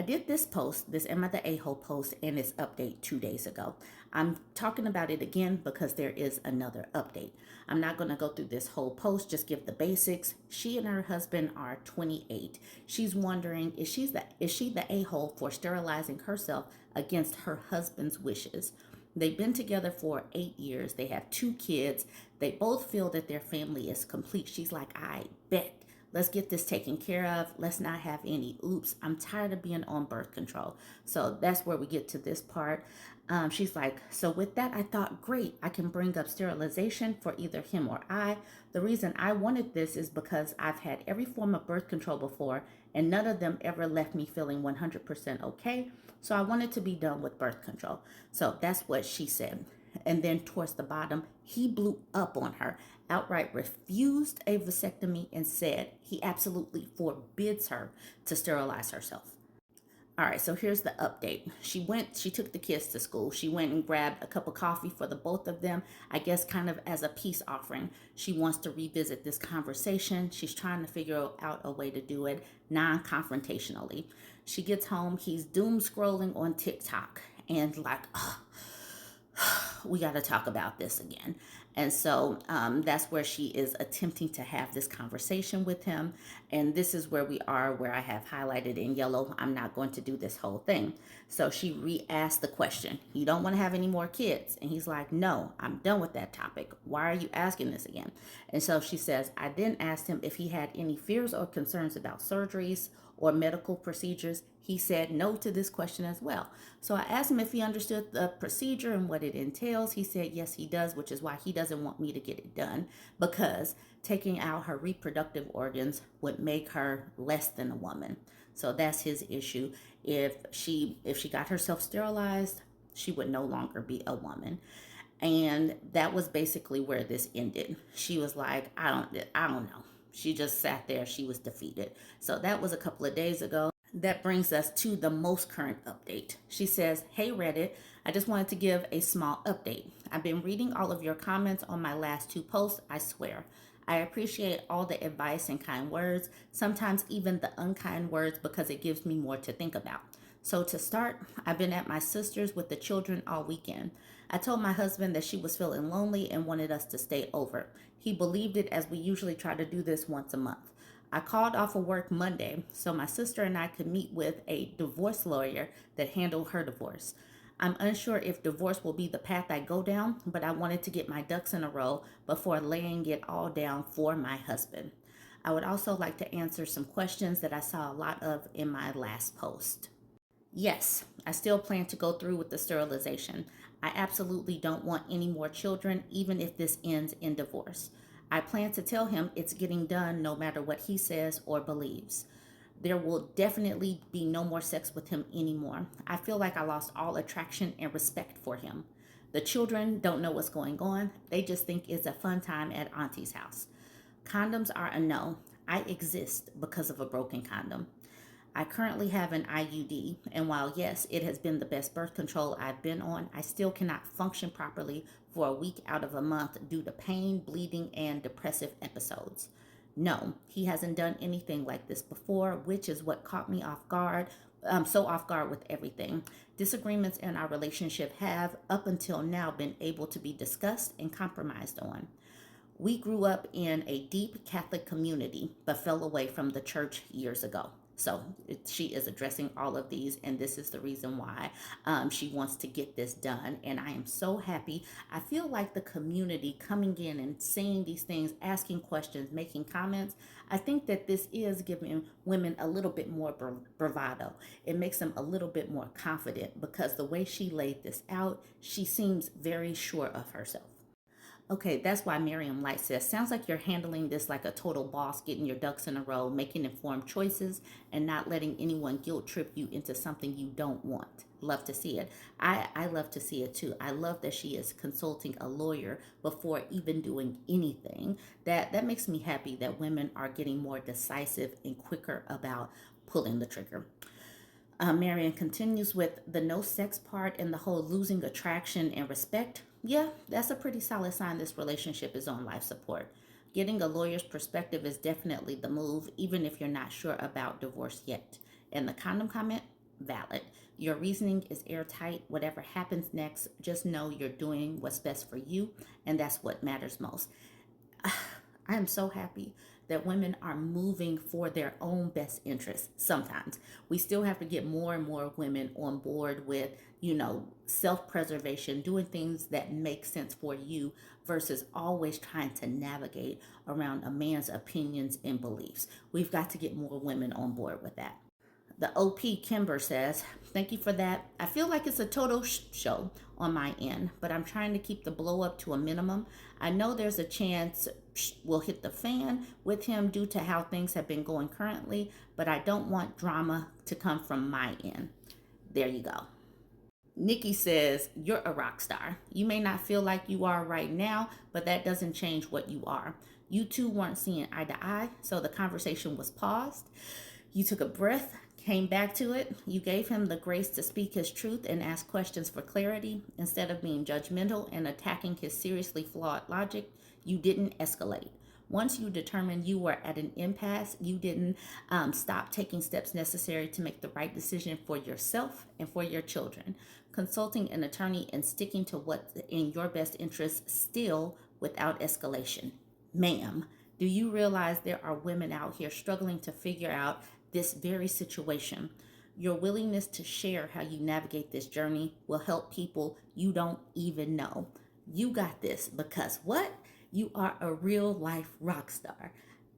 I did this post, this Am I the A-hole post, and its update 2 days ago. I'm talking about it again because there is another update. I'm not going to go through this whole post, just give the basics. She and her husband are 28. She's wondering, is she the a-hole for sterilizing herself against her husband's wishes? They've been together for 8 years. They have 2 kids. They both feel that their family is complete. She's like, I bet. Let's get this taken care of. Let's not have any oops. I'm tired of being on birth control. So that's where we get to this part. She's like, so with that, I thought, great, I can bring up sterilization for either him or I. The reason I wanted this is because I've had every form of birth control before, and none of them ever left me feeling 100% okay. So I wanted to be done with birth control. So that's what she said. And then towards the bottom, he blew up on her, outright refused a vasectomy, and said he absolutely forbids her to sterilize herself. All right, so here's the update. She took the kids to school. She went and grabbed a cup of coffee for the both of them, I guess kind of as a peace offering. She wants to revisit this conversation. She's trying to figure out a way to do it non-confrontationally. She gets home, he's doom scrolling on TikTok and like, oh, we got to talk about this again. And so that's where she is attempting to have this conversation with him. And this is where we are, where I have highlighted in yellow. I'm not going to do this whole thing. So she re-asked the question, you don't want to have any more kids? And he's like, no, I'm done with that topic. Why are you asking this again? And so she says, I then asked him if he had any fears or concerns about surgeries or medical procedures. He said no to this question as well. So I asked him if he understood the procedure and what it entails. He said yes, he does, which is why he doesn't want me to get it done, because taking out her reproductive organs would make her less than a woman. So that's his issue. If she got herself sterilized, she would no longer be a woman. And that was basically where this ended. She was like, I don't know. She just sat there. She was defeated. So that was a couple of days ago. That brings us to the most current update. She says, hey Reddit, I just wanted to give a small update. I've been reading all of your comments on my last 2 posts, I swear. I appreciate all the advice and kind words, sometimes even the unkind words, because it gives me more to think about. So to start, I've been at my sister's with the children all weekend. I told my husband that she was feeling lonely and wanted us to stay over. He believed it, as we usually try to do this once a month. I called off of work Monday so my sister and I could meet with a divorce lawyer that handled her divorce. I'm unsure if divorce will be the path I go down, but I wanted to get my ducks in a row before laying it all down for my husband. I would also like to answer some questions that I saw a lot of in my last post. Yes, I still plan to go through with the sterilization. I absolutely don't want any more children, even if this ends in divorce. I plan to tell him it's getting done no matter what he says or believes. There will definitely be no more sex with him anymore. I feel like I lost all attraction and respect for him. The children don't know what's going on. They just think it's a fun time at Auntie's house. Condoms are a no. I exist because of a broken condom. I currently have an IUD, and while yes, it has been the best birth control I've been on, I still cannot function properly for a week out of a month due to pain, bleeding, and depressive episodes. No, he hasn't done anything like this before, which is what caught me off guard. So off guard with everything. Disagreements in our relationship have, up until now, been able to be discussed and compromised on. We grew up in a deep Catholic community, but fell away from the church years ago. So she is addressing all of these, and this is the reason why she wants to get this done. And I am so happy. I feel like the community coming in and saying these things, asking questions, making comments, I think that this is giving women a little bit more bravado. It makes them a little bit more confident, because the way she laid this out, she seems very sure of herself. Okay, that's why Miriam Light says, sounds like you're handling this like a total boss, getting your ducks in a row, making informed choices, and not letting anyone guilt trip you into something you don't want. Love to see it. I love to see it too. I love that she is consulting a lawyer before even doing anything. That makes me happy that women are getting more decisive and quicker about pulling the trigger. Marion continues with the no sex part and the whole losing attraction and respect. Yeah, that's a pretty solid sign this relationship is on life support. Getting a lawyer's perspective is definitely the move, even if you're not sure about divorce yet. And the condom comment, valid. Your reasoning is airtight. Whatever happens next, just know you're doing what's best for you, and that's what matters most. I am so happy that women are moving for their own best interests. Sometimes we still have to get more and more women on board with, self-preservation, doing things that make sense for you versus always trying to navigate around a man's opinions and beliefs. We've got to get more women on board with that. The OP Kimber says, thank you for that. I feel like it's a total show on my end, but I'm trying to keep the blow up to a minimum. I know there's a chance will hit the fan with him due to how things have been going currently, but I don't want drama to come from my end. There you go. Nikki says, you're a rock star. You may not feel like you are right now, but that doesn't change what you are. You two weren't seeing eye to eye, so the conversation was paused. You took a breath, came back to it. You gave him the grace to speak his truth and ask questions for clarity. Instead of being judgmental and attacking his seriously flawed logic, you didn't escalate. Once you determined you were at an impasse, you didn't stop taking steps necessary to make the right decision for yourself and for your children. Consulting an attorney and sticking to what's in your best interest still without escalation. Ma'am, do you realize there are women out here struggling to figure out this very situation? Your willingness to share how you navigate this journey will help people you don't even know. You got this because what? You are a real life rock star.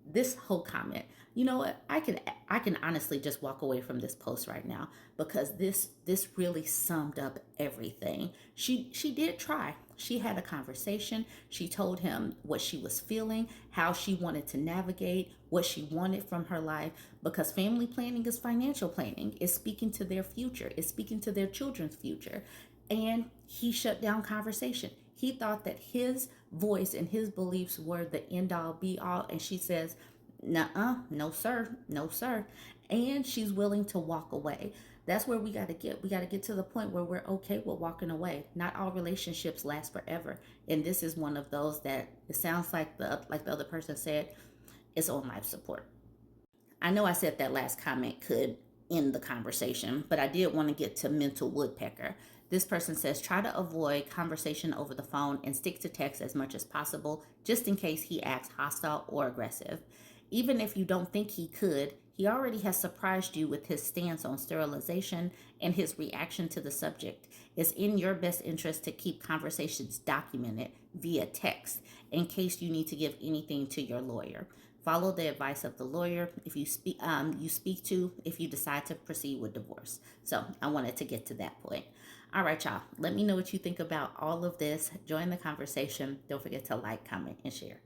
This whole comment, you know what? I can honestly just walk away from this post right now because this really summed up everything. She did try. She had a conversation. She told him what she was feeling, how she wanted to navigate, what she wanted from her life, because family planning is financial planning. It's speaking to their future. It's speaking to their children's future. And he shut down conversation. He thought that his voice and his beliefs were the end all be all. And she says, nuh-uh, no sir, no sir. And she's willing to walk away. That's where we got to get. We got to get to the point where we're okay with walking away. Not all relationships last forever. And this is one of those that it sounds like the other person said, it's on life support. I know I said that last comment could end the conversation, but I did want to get to mental woodpecker. This person says, try to avoid conversation over the phone and stick to text as much as possible, just in case he acts hostile or aggressive. Even if you don't think he could, he already has surprised you with his stance on sterilization and his reaction to the subject. It's in your best interest to keep conversations documented via text in case you need to give anything to your lawyer. Follow the advice of the lawyer if you speak to if you decide to proceed with divorce. So I wanted to get to that point. All right, y'all. Let me know what you think about all of this. Join the conversation. Don't forget to like, comment, and share.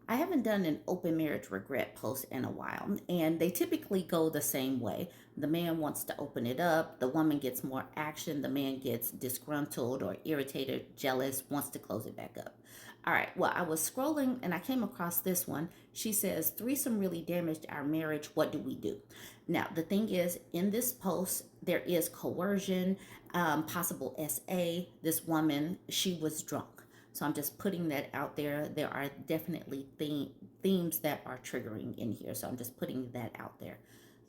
I haven't done an open marriage regret post in a while, and they typically go the same way. The man wants to open it up, the woman gets more action, the man gets disgruntled or irritated, jealous, wants to close it back up. All right, well, I was scrolling and I came across this one. She says, threesome really damaged our marriage. What do we do? Now, the thing is, in this post, there is coercion, possible SA. This woman, she was drunk. So I'm just putting that out there. There are definitely themes that are triggering in here. So I'm just putting that out there.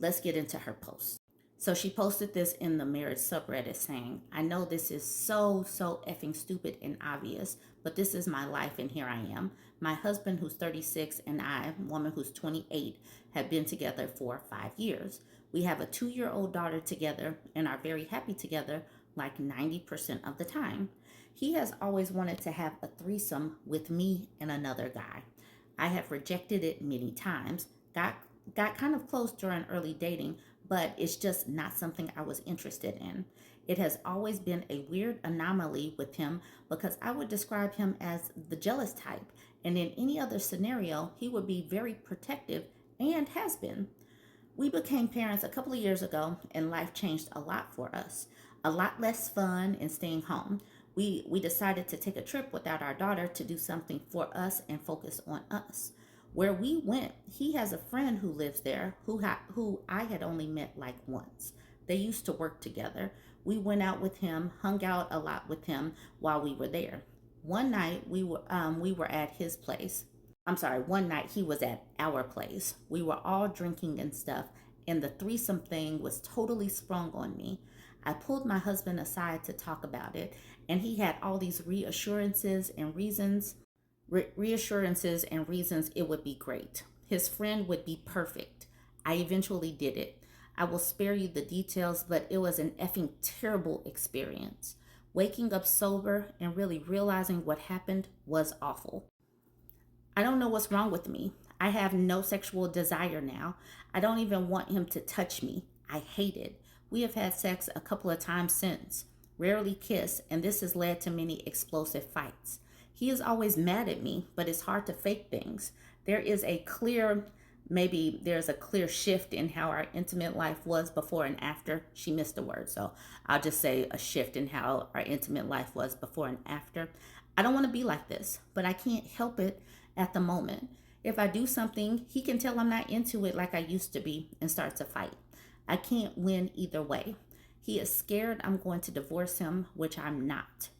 Let's get into her post. So she posted this in the marriage subreddit saying, I know this is so effing stupid and obvious, but this is my life and here I am. My husband, who's 36, and I, woman who's 28, have been together for 5 years. We have a 2-year-old daughter together and are very happy together like 90% of the time. He has always wanted to have a threesome with me and another guy. I have rejected it many times, got kind of close during early dating, but it's just not something I was interested in. It has always been a weird anomaly with him because I would describe him as the jealous type, and in any other scenario, he would be very protective and has been. We became parents a couple of years ago, and life changed a lot for us. A lot less fun and staying home. We decided to take a trip without our daughter to do something for us and focus on us. Where we went, he has a friend who lives there who I had only met like once. They used to work together. We went out with him, hung out a lot with him while we were there. One night we were at his place. One night he was at our place. We were all drinking and stuff, and the threesome thing was totally sprung on me. I pulled my husband aside to talk about it, and he had all these reassurances and reasons it would be great. His friend would be perfect. I eventually did it. I will spare you the details, but it was an effing terrible experience. Waking up sober and really realizing what happened was awful. I don't know what's wrong with me. I have no sexual desire now. I don't even want him to touch me. I hate it. We have had sex a couple of times since, rarely kiss, and this has led to many explosive fights. He is always mad at me, but it's hard to fake things. There is a clear, maybe there's a clear shift in how our intimate life was before and after. She missed a word, so I'll just say a shift in how our intimate life was before and after. I don't want to be like this, but I can't help it at the moment. If I do something, he can tell I'm not into it like I used to be and start to fight. I can't win either way. He is scared I'm going to divorce him, which I'm not.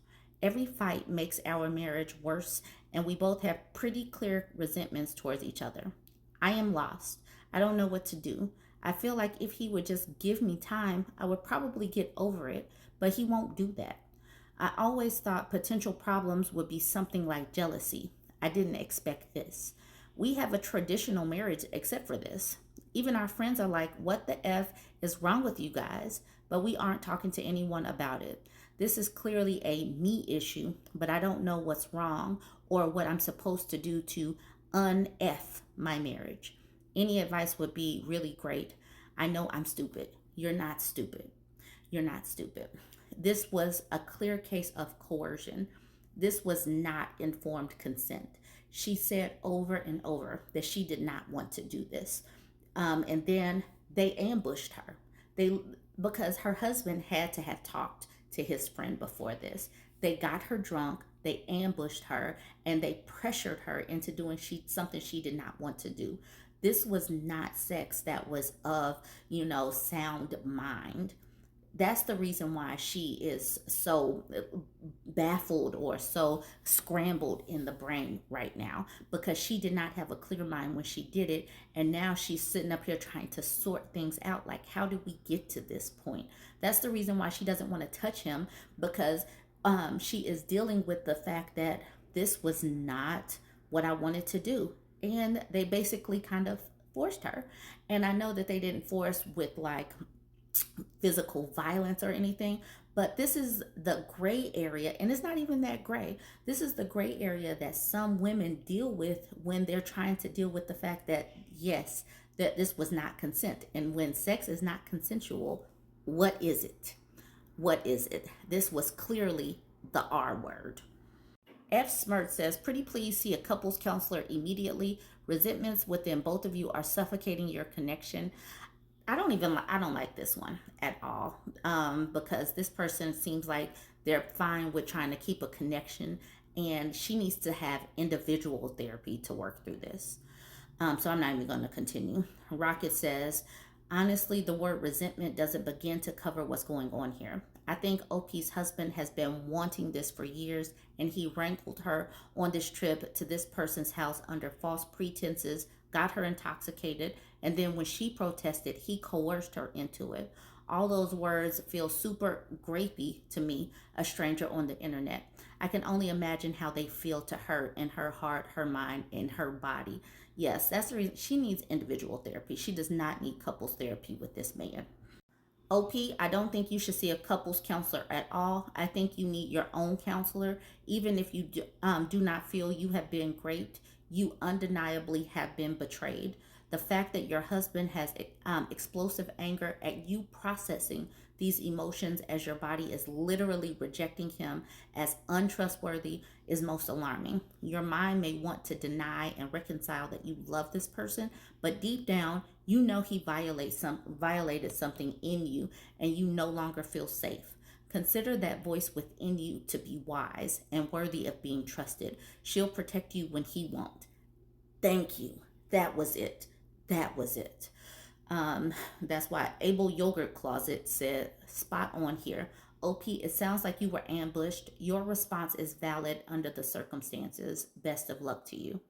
Every fight makes our marriage worse, and we both have pretty clear resentments towards each other. I am lost. I don't know what to do. I feel like if he would just give me time, I would probably get over it, but he won't do that. I always thought potential problems would be something like jealousy. I didn't expect this. We have a traditional marriage except for this. Even our friends are like, what the F is wrong with you guys? But we aren't talking to anyone about it. This is clearly a me issue, but I don't know what's wrong or what I'm supposed to do to un-F my marriage. Any advice would be really great. I know I'm stupid. You're not stupid. You're not stupid. This was a clear case of coercion. This was not informed consent. She said over and over that she did not want to do this. And then they ambushed her. Because her husband had to have talked to his friend before this. They got her drunk, they ambushed her, and they pressured her into doing something she did not want to do. This was not sex that was of, sound mind. That's the reason why she is so baffled or so scrambled in the brain right now, because she did not have a clear mind when she did it, and now she's sitting up here trying to sort things out, like, how did we get to this point? That's the reason why she doesn't want to touch him, because she is dealing with the fact that this was not what I wanted to do, and they basically kind of forced her. And I know that they didn't force with like physical violence or anything, but this is the gray area, and it's not even that gray. This is the gray area that some women deal with when they're trying to deal with the fact that, yes, that this was not consent. And when sex is not consensual, what is it? What is it? This was clearly the R word. F. Smirt says, pretty please see a couples counselor immediately. Resentments within both of you are suffocating your connection. I don't like this one at all, because this person seems like they're fine with trying to keep a connection, and she needs to have individual therapy to work through this. So I'm not even going to continue. Rocket says, honestly, the word resentment doesn't begin to cover what's going on here. I think OP's husband has been wanting this for years, and he wrangled her on this trip to this person's house under false pretenses, got her intoxicated, and then when she protested, he coerced her into it. All those words feel super grapey to me, a stranger on the internet. I can only imagine how they feel to her in her heart, her mind, and her body. Yes, that's the reason she needs individual therapy. She does not need couples therapy with this man. OP, I don't think you should see a couples counselor at all. I think you need your own counselor. Even if you do not feel you have been raped, you undeniably have been betrayed. The fact that your husband has explosive anger at you processing these emotions as your body is literally rejecting him as untrustworthy is most alarming. Your mind may want to deny and reconcile that you love this person, but deep down, you know he violated something in you, and you no longer feel safe. Consider that voice within you to be wise and worthy of being trusted. She'll protect you when he won't. Thank you. That was it. That was it. That's why Able Yogurt Closet said, spot on here. OP, it sounds like you were ambushed. Your response is valid under the circumstances. Best of luck to you.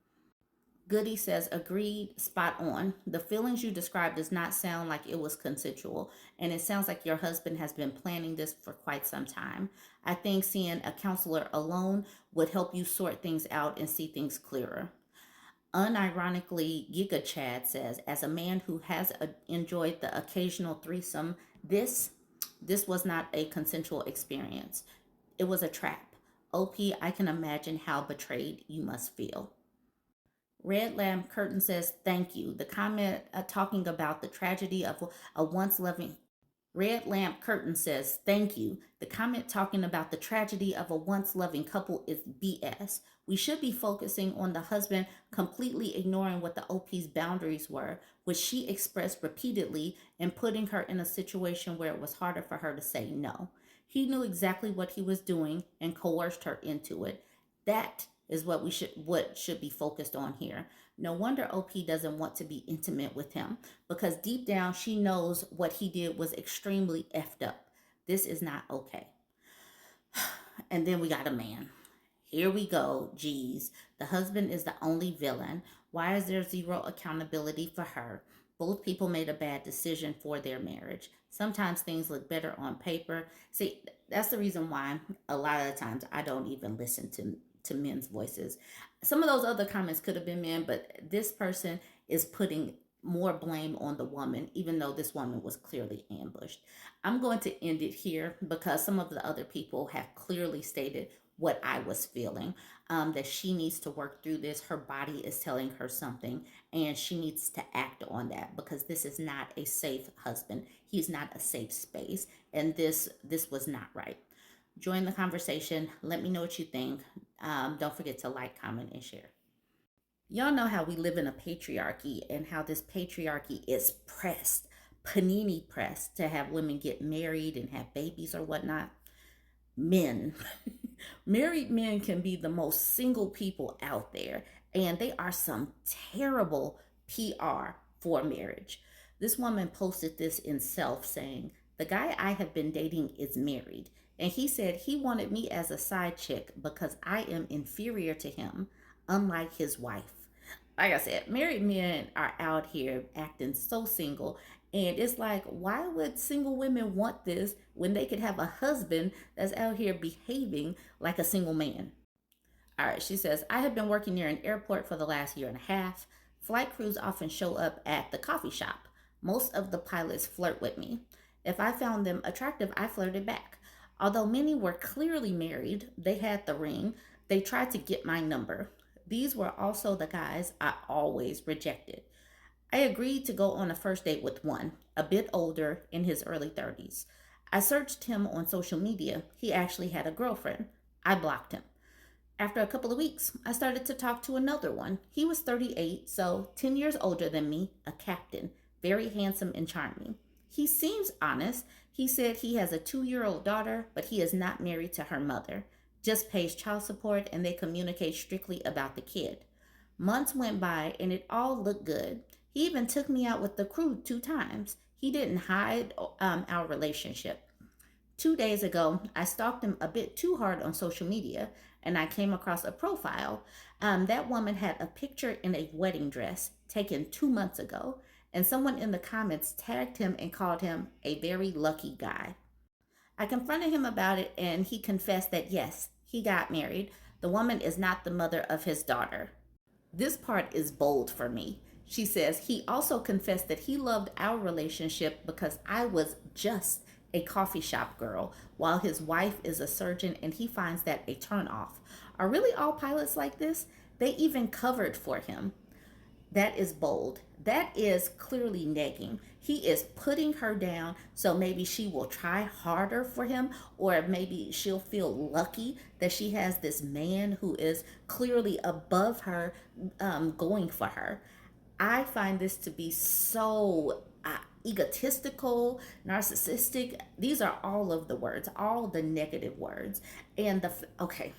Goody says, agreed, spot on. The feelings you described does not sound like it was consensual, and it sounds like your husband has been planning this for quite some time. I think seeing a counselor alone would help you sort things out and see things clearer. Unironically, Giga Chad says, as a man who has enjoyed the occasional threesome, this was not a consensual experience. It was a trap. OP, I can imagine how betrayed you must feel. Red Lamp Curtain says, thank you. The comment talking about the tragedy of a once loving. Red Lamp Curtain says, thank you. The comment talking about the tragedy of a once loving couple is BS. We should be focusing on the husband completely ignoring what the OP's boundaries were, which she expressed repeatedly, and putting her in a situation where it was harder for her to say no. He knew exactly what he was doing and coerced her into it. That is what should be focused on here. No wonder OP doesn't want to be intimate with him, because deep down she knows what he did was extremely effed up. This is not okay. And then we got a man. Here we go. Geez, the husband is the only villain. Why is there zero accountability for her? Both people made a bad decision for their marriage. Sometimes things look better on paper. See, that's the reason why a lot of the times I don't even listen to men's voices. Some of those other comments could have been men, but this person is putting more blame on the woman, even though this woman was clearly ambushed. I'm going to end it here because some of the other people have clearly stated what I was feeling, that she needs to work through this. Her body is telling her something, and she needs to act on that, because this is not a safe husband. He's not a safe space, and this was not right. Join the conversation. Let me know what you think. Don't forget to like, comment, and share. Y'all know how we live in a patriarchy, and how this patriarchy is pressed, panini pressed, to have women get married and have babies or whatnot. Men. Married men can be the most single people out there, and they are some terrible PR for marriage. This woman posted this in Self saying, the guy I have been dating is married, and he said he wanted me as a side chick because I am inferior to him, unlike his wife. Like I said, married men are out here acting so single. And it's like, why would single women want this when they could have a husband that's out here behaving like a single man? All right, she says, I have been working near an airport for the last year and a half. Flight crews often show up at the coffee shop. Most of the pilots flirt with me. If I found them attractive, I flirted back. Although many were clearly married, they had the ring, they tried to get my number. These were also the guys I always rejected. I agreed to go on a first date with one, a bit older, in his early 30s. I searched him on social media. He actually had a girlfriend. I blocked him. After a couple of weeks, I started to talk to another one. He was 38, so 10 years older than me, a captain, very handsome and charming. He seems honest. He said he has a 2-year-old daughter, but he is not married to her mother. Just pays child support, and they communicate strictly about the kid. Months went by, and it all looked good. He even took me out with the crew 2 times. He didn't hide our relationship. 2 days ago, I stalked him a bit too hard on social media, and I came across a profile. That woman had a picture in a wedding dress taken 2 months ago, and someone in the comments tagged him and called him a very lucky guy. I confronted him about it, and he confessed that yes, he got married. The woman is not the mother of his daughter. This part is bold for me. She says he also confessed that he loved our relationship because I was just a coffee shop girl, while his wife is a surgeon, and he finds that a turnoff. Are really all pilots like this? They even covered for him. That is bold. That is clearly negging. He is putting her down, so maybe she will try harder for him, or maybe she'll feel lucky that she has this man who is clearly above her, going for her. I find this to be so egotistical, narcissistic. These are all of the words, all the negative words. And okay,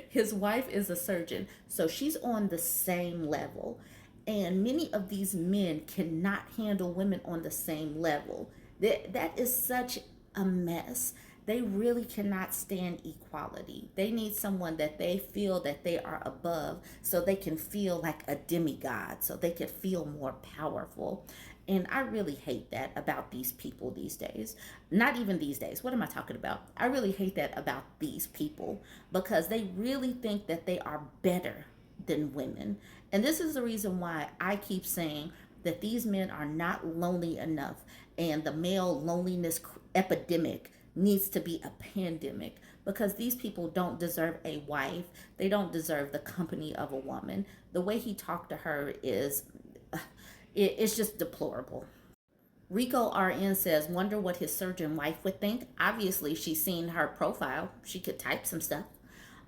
his wife is a surgeon, so she's on the same level. And many of these men cannot handle women on the same level. That is such a mess. they really cannot stand equality. They need someone that they feel that they are above so they can feel like a demigod, so they can feel more powerful. And I really hate that about these people these days. Not even these days. What am I talking about? I really hate that about these people because they really think that they are better than women. And this is the reason why I keep saying that these men are not lonely enough, and the male loneliness epidemic needs to be a pandemic because these people don't deserve a wife. They don't deserve the company of a woman. The way he talked to her is it's just deplorable. Rico RN says, wonder what his surgeon wife would think. Obviously, she's seen her profile. She could type some stuff.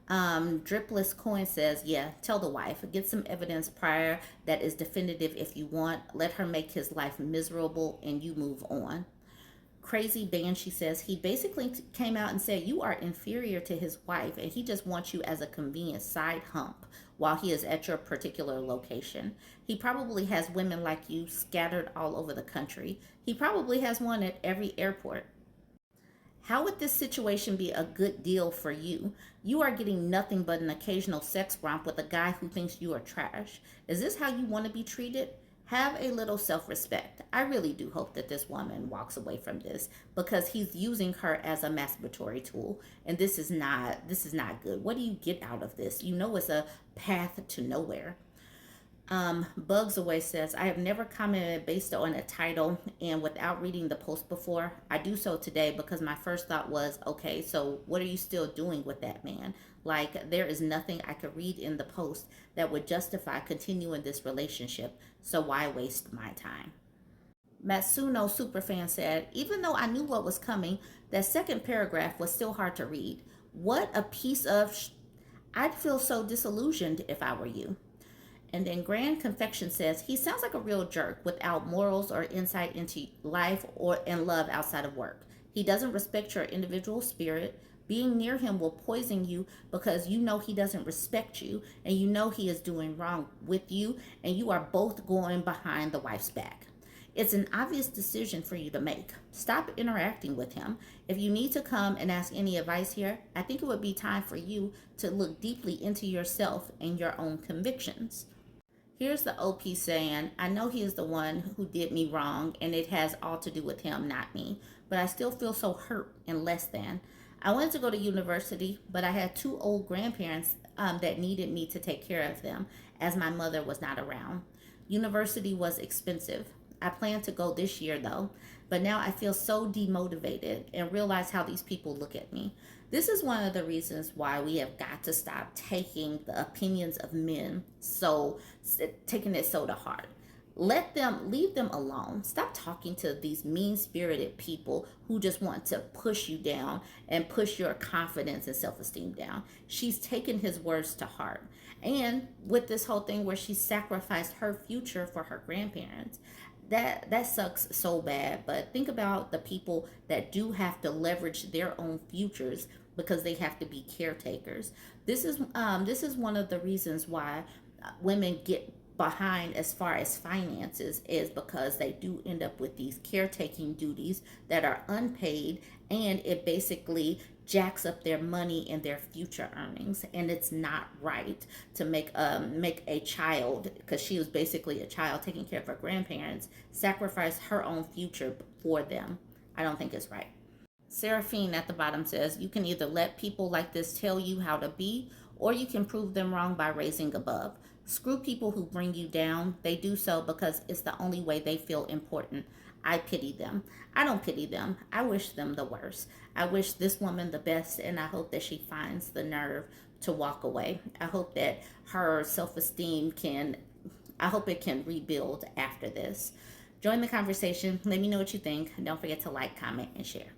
Dripless Coin says, yeah, tell the wife. Get some evidence prior that is definitive if you want. Let her make his life miserable and you move on. Crazy Banshee says he basically came out and said you are inferior to his wife and he just wants you as a convenient side hump while he is at your particular location. He probably has women like you scattered all over the country. He probably has one at every airport. How would this situation be a good deal for you? You are getting nothing but an occasional sex romp with a guy who thinks you are trash. Is this how you want to be treated? Have a little self-respect. I really do hope that this woman walks away from this because he's using her as a masturbatory tool, and this is not good. What do you get out of this? You know it's a path to nowhere. Bugs Away says, I have never commented based on a title and without reading the post before. I do so today because my first thought was, okay, so what are you still doing with that man? Like, there is nothing I could read in the post that would justify continuing this relationship, so why waste my time? Matsuno Superfan said, even though I knew what was coming, that second paragraph was still hard to read. What a piece of I'd feel so disillusioned if I were you. And then Grand Confection says, he sounds like a real jerk without morals or insight into life or and love outside of work. He doesn't respect your individual spirit. Being near him will poison you because you know he doesn't respect you and you know he is doing wrong with you and you are both going behind the wife's back. It's an obvious decision for you to make. Stop interacting with him. If you need to come and ask any advice here, I think it would be time for you to look deeply into yourself and your own convictions. Here's the OP saying, I know he is the one who did me wrong and it has all to do with him, not me, but I still feel so hurt and less than. I wanted to go to university, but I had two old grandparents that needed me to take care of them as my mother was not around. University was expensive. I plan to go this year though, but now I feel so demotivated and realize how these people look at me. This is one of the reasons why we have got to stop taking the opinions of men taking it so to heart. Leave them alone. Stop talking to these mean-spirited people who just want to push you down and push your confidence and self-esteem down. She's taken his words to heart. And with this whole thing where she sacrificed her future for her grandparents, that sucks so bad. But think about the people that do have to leverage their own futures because they have to be caretakers. This is one of the reasons why women get behind as far as finances is because they do end up with these caretaking duties that are unpaid, and it basically jacks up their money and their future earnings. And it's not right to make a child, because she was basically a child taking care of her grandparents, sacrifice her own future for them. I don't think it's right. Seraphine at the bottom says, you can either let people like this tell you how to be, or you can prove them wrong by raising above. Screw people who bring you down. They do so because it's the only way they feel important. I pity them. I don't pity them. I wish them the worst. I wish this woman the best, and I hope that she finds the nerve to walk away. I hope that her self-esteem I hope it can rebuild after this. Join the conversation. Let me know what you think. Don't forget to like, comment, and share.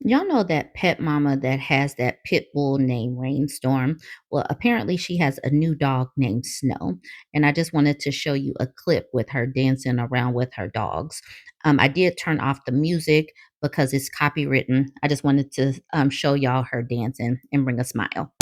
Y'all know that pet mama that has that pit bull named Rainstorm? Well, apparently she has a new dog named Snow. And I just wanted to show you a clip with her dancing around with her dogs. I did turn off the music because it's copywritten. I just wanted to show y'all her dancing and bring a smile.